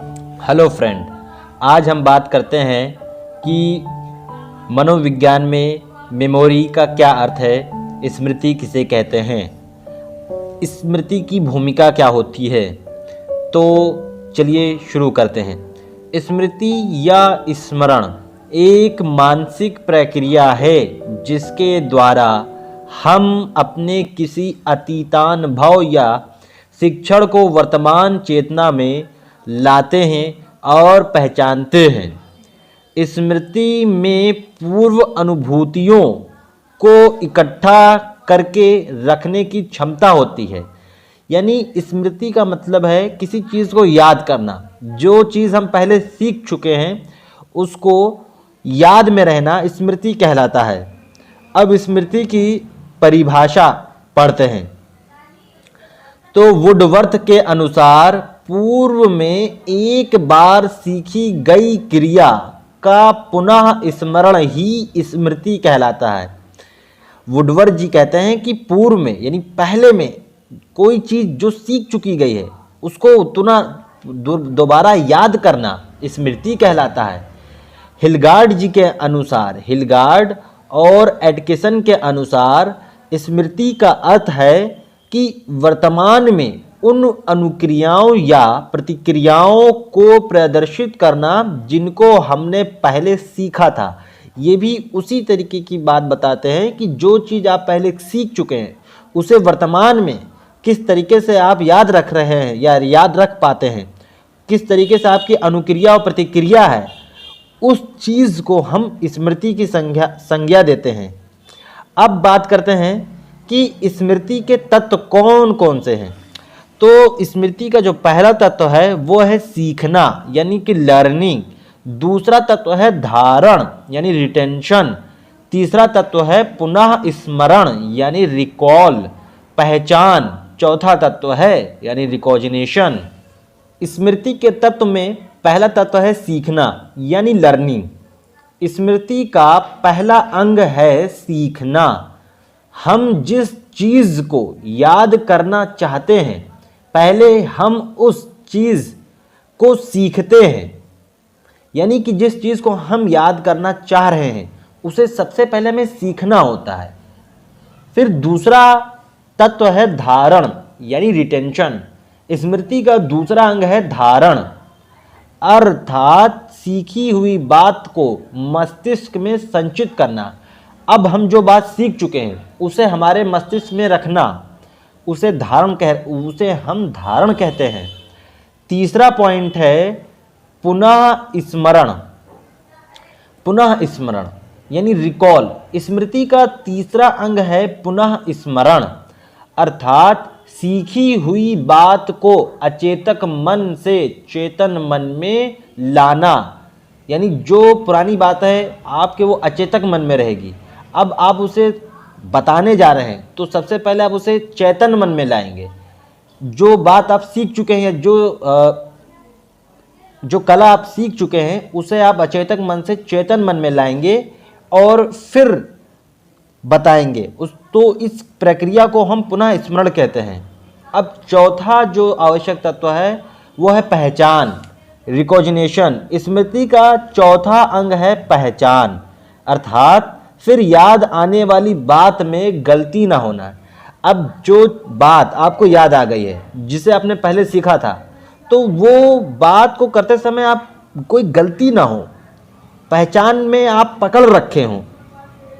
Hello friend, आज हम बात करते हैं कि मनोविज्ञान में मेमोरी का क्या अर्थ है, स्मृति किसे कहते हैं, स्मृति की भूमिका क्या होती है। तो चलिए शुरू करते हैं। स्मृति या स्मरण एक मानसिक प्रक्रिया है जिसके द्वारा हम अपने किसी अतीतानुभव या शिक्षण को वर्तमान चेतना में लाते हैं और पहचानते हैं। स्मृति में पूर्व अनुभूतियों को इकट्ठा करके रखने की क्षमता होती है। यानी स्मृति का मतलब है किसी चीज़ को याद करना। जो चीज़ हम पहले सीख चुके हैं उसको याद में रहना स्मृति कहलाता है। अब स्मृति की परिभाषा पढ़ते हैं। तो वुडवर्थ के अनुसार पूर्व में एक बार सीखी गई क्रिया का पुनः स्मरण ही स्मृति कहलाता है। वुडवर्थ जी कहते हैं कि पूर्व में यानी पहले में कोई चीज़ जो सीख चुकी गई है उसको दोबारा याद करना स्मृति कहलाता है। हिलगार्ड जी के अनुसार, हिलगार्ड और एटकिसन के अनुसार स्मृति का अर्थ है कि वर्तमान में उन अनुक्रियाओं या प्रतिक्रियाओं को प्रदर्शित करना जिनको हमने पहले सीखा था। ये भी उसी तरीके की बात बताते हैं कि जो चीज़ आप पहले सीख चुके हैं उसे वर्तमान में किस तरीके से आप याद रख रहे हैं या याद रख पाते हैं, किस तरीके से आपकी अनुक्रिया और प्रतिक्रिया है, उस चीज़ को हम स्मृति की संज्ञा देते हैं। अब बात करते हैं कि स्मृति के तत्व कौन कौन से हैं। तो स्मृति का जो पहला तत्व है वो है सीखना यानी कि लर्निंग। दूसरा तत्व है धारण यानी रिटेंशन। तीसरा तत्व है पुनः स्मरण यानी रिकॉल, पहचान। चौथा तत्व है यानी रिकॉग्निशन। स्मृति के तत्व में पहला तत्व है सीखना यानी लर्निंग। स्मृति का पहला अंग है सीखना। हम जिस चीज़ को याद करना चाहते हैं पहले हम उस चीज़ को सीखते हैं। यानी कि जिस चीज़ को हम याद करना चाह रहे हैं उसे सबसे पहले हमें सीखना होता है। फिर दूसरा तत्व है धारण यानी रिटेंशन। स्मृति का दूसरा अंग है धारण, अर्थात सीखी हुई बात को मस्तिष्क में संचित करना। अब हम जो बात सीख चुके हैं उसे हमारे मस्तिष्क में रखना, उसे हम धारण कहते हैं। तीसरा पॉइंट है पुनः स्मरण। पुनः स्मरण यानी रिकॉल। स्मृति का तीसरा अंग है पुनः स्मरण, अर्थात सीखी हुई बात को अचेतक मन से चेतन मन में लाना। यानी जो पुरानी बात है आपके वो अचेतक मन में रहेगी। अब आप उसे बताने जा रहे हैं तो सबसे पहले आप उसे चेतन मन में लाएंगे। जो बात आप सीख चुके हैं, जो कला आप सीख चुके हैं उसे आप अचेतक मन से चेतन मन में लाएंगे और फिर बताएंगे तो इस प्रक्रिया को हम पुनः स्मरण कहते हैं। अब चौथा जो आवश्यक तत्व है वो है पहचान, रिकॉग्निशन। स्मृति का चौथा अंग है पहचान, अर्थात फिर याद आने वाली बात में गलती ना होना। अब जो बात आपको याद आ गई है जिसे आपने पहले सीखा था तो वो बात को करते समय आप कोई गलती ना हो, पहचान में आप पकड़ रखे हों,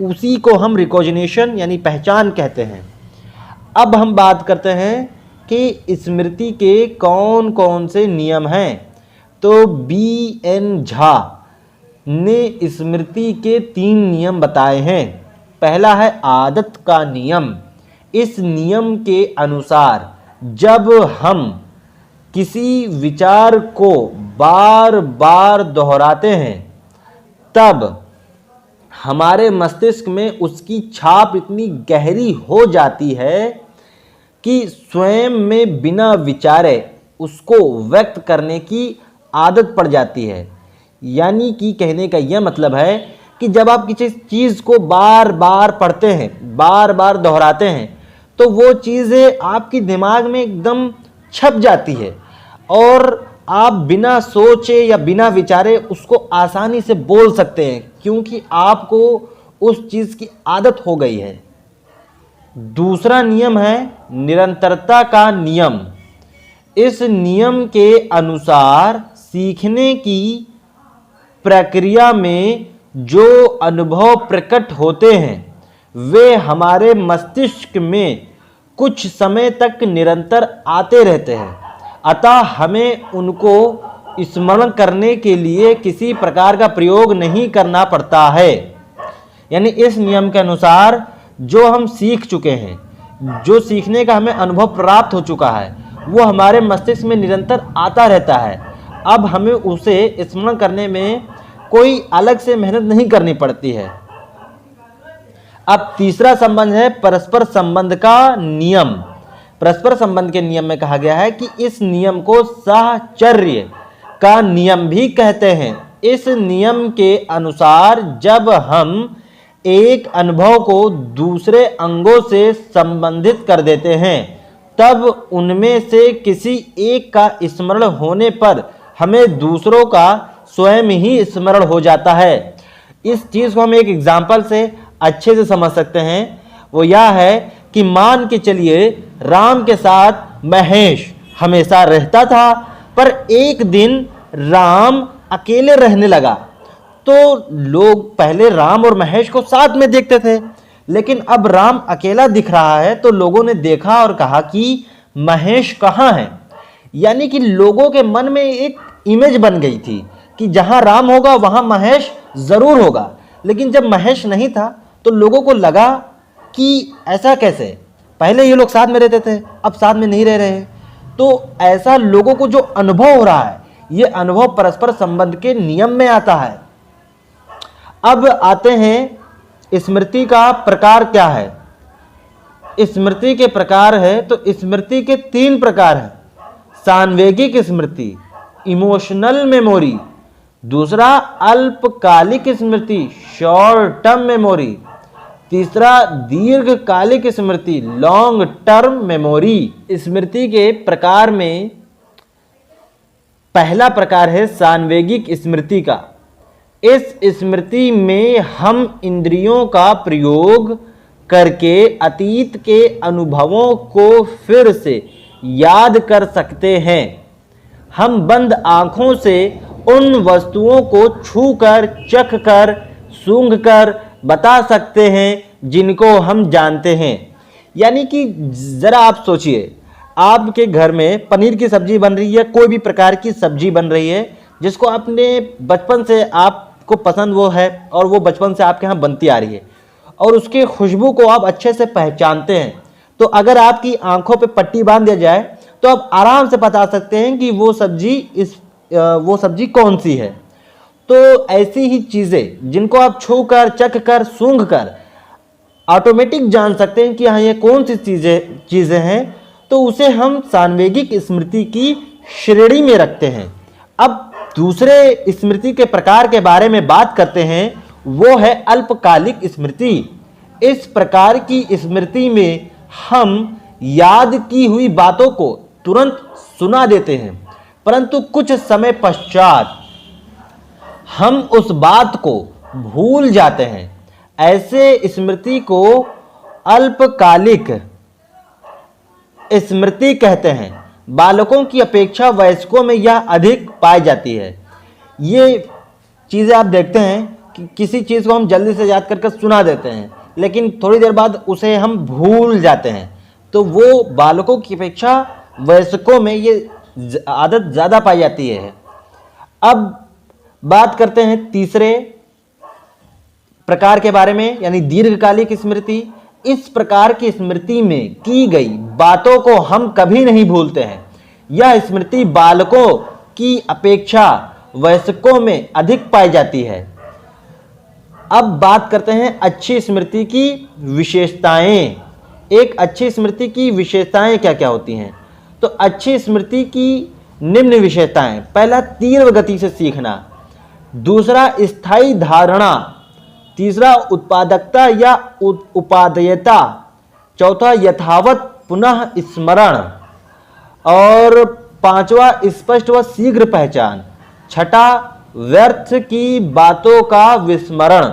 उसी को हम रिकॉग्निशन यानी पहचान कहते हैं। अब हम बात करते हैं कि स्मृति के कौन कौन से नियम हैं। तो B.N. झा ने स्मृति के 3 नियम बताए हैं। पहला है आदत का नियम। इस नियम के अनुसार जब हम किसी विचार को बार बार दोहराते हैं तब हमारे मस्तिष्क में उसकी छाप इतनी गहरी हो जाती है कि स्वयं में बिना विचारे उसको व्यक्त करने की आदत पड़ जाती है। यानी कि कहने का यह मतलब है कि जब आप किसी चीज़ को बार बार पढ़ते हैं, बार बार दोहराते हैं, तो वो चीज़ें आपकी दिमाग में एकदम छप जाती है और आप बिना सोचे या बिना विचारे उसको आसानी से बोल सकते हैं, क्योंकि आपको उस चीज़ की आदत हो गई है। दूसरा नियम है निरंतरता का नियम। इस नियम के अनुसार सीखने की प्रक्रिया में जो अनुभव प्रकट होते हैं वे हमारे मस्तिष्क में कुछ समय तक निरंतर आते रहते हैं, अतः हमें उनको स्मरण करने के लिए किसी प्रकार का प्रयोग नहीं करना पड़ता है। यानी इस नियम के अनुसार जो हम सीख चुके हैं, जो सीखने का हमें अनुभव प्राप्त हो चुका है, वो हमारे मस्तिष्क में निरंतर आता रहता है। अब हमें उसे स्मरण करने में कोई अलग से मेहनत नहीं करनी पड़ती है। अब तीसरा संबंध है परस्पर संबंध का नियम। परस्पर संबंध के नियम में कहा गया है कि इस नियम को साहचर्य का नियम भी कहते हैं। इस नियम के अनुसार जब हम एक अनुभव को दूसरे अंगों से संबंधित कर देते हैं, तब उनमें से किसी एक का स्मरण होने पर हमें दूसरों का स्वयं ही स्मरण हो जाता है। इस चीज़ को हम एक एग्जाम्पल से अच्छे से समझ सकते हैं। वो यह है कि मान के चलिए राम के साथ महेश हमेशा रहता था, पर एक दिन राम अकेले रहने लगा। तो लोग पहले राम और महेश को साथ में देखते थे, लेकिन अब राम अकेला दिख रहा है तो लोगों ने देखा और कहा कि महेश कहाँ है। यानी कि लोगों के मन में एक इमेज बन गई थी कि जहां राम होगा वहां महेश जरूर होगा। लेकिन जब महेश नहीं था तो लोगों को लगा कि ऐसा कैसे, पहले ये लोग साथ में रहते थे अब साथ में नहीं रह रहे। तो ऐसा लोगों को जो अनुभव हो रहा है, ये अनुभव परस्पर संबंध के नियम में आता है। अब आते हैं स्मृति का प्रकार क्या है। स्मृति के प्रकार है तो स्मृति के 3 प्रकार हैं। सांवेगिक स्मृति, इमोशनल मेमोरी, दूसरा अल्पकालिक स्मृति, शॉर्ट टर्म मेमोरी, तीसरा दीर्घकालिक स्मृति, लॉन्ग टर्म मेमोरी। स्मृति के प्रकार में पहला प्रकार है सांवेगिक स्मृति का। इस स्मृति में हम इंद्रियों का प्रयोग करके अतीत के अनुभवों को फिर से याद कर सकते हैं। हम बंद आंखों से उन वस्तुओं को छूकर, चखकर, सूंघकर बता सकते हैं जिनको हम जानते हैं। यानी कि जरा आप सोचिए, आपके घर में पनीर की सब्जी बन रही है, कोई भी प्रकार की सब्जी बन रही है जिसको आपने बचपन से आपको पसंद वो है और वो बचपन से आपके यहाँ बनती आ रही है और उसकी खुशबू को आप अच्छे से पहचानते हैं। तो अगर आपकी आंखों पे पट्टी बांध दिया जाए तो आप आराम से बता सकते हैं कि वो सब्जी कौन सी है। तो ऐसी ही चीज़ें जिनको आप छू कर, चख कर, सूंघ कर ऑटोमेटिक जान सकते हैं कि हाँ ये कौन सी चीज़ें हैं, तो उसे हम सांवेगिक स्मृति की श्रेणी में रखते हैं। अब दूसरे स्मृति के प्रकार के बारे में बात करते हैं, वो है अल्पकालिक स्मृति। इस प्रकार की स्मृति में हम याद की हुई बातों को तुरंत सुना देते हैं, परंतु कुछ समय पश्चात हम उस बात को भूल जाते हैं। ऐसे स्मृति को अल्पकालिक स्मृति कहते हैं। बालकों की अपेक्षा वयस्कों में यह अधिक पाई जाती है। ये चीज़ें आप देखते हैं कि किसी चीज़ को हम जल्दी से याद करके सुना देते हैं, लेकिन थोड़ी देर बाद उसे हम भूल जाते हैं। तो वो बालकों की अपेक्षा वयस्कों में ये आदत ज़्यादा पाई जाती है। अब बात करते हैं तीसरे प्रकार के बारे में, यानी दीर्घकालिक स्मृति। इस प्रकार की स्मृति में की गई बातों को हम कभी नहीं भूलते हैं। यह स्मृति बालकों की अपेक्षा वयस्कों में अधिक पाई जाती है। अब बात करते हैं अच्छी स्मृति की विशेषताएं। एक अच्छी स्मृति की विशेषताएं क्या क्या होती हैं? तो अच्छी स्मृति की निम्न विशेषताएं: पहला, तीव्र गति से सीखना, दूसरा स्थायी धारणा, तीसरा उत्पादकता या उपादेयता, चौथा यथावत पुनः स्मरण, और पांचवा स्पष्ट व शीघ्र पहचान। छठा व्यर्थ की बातों का विस्मरण।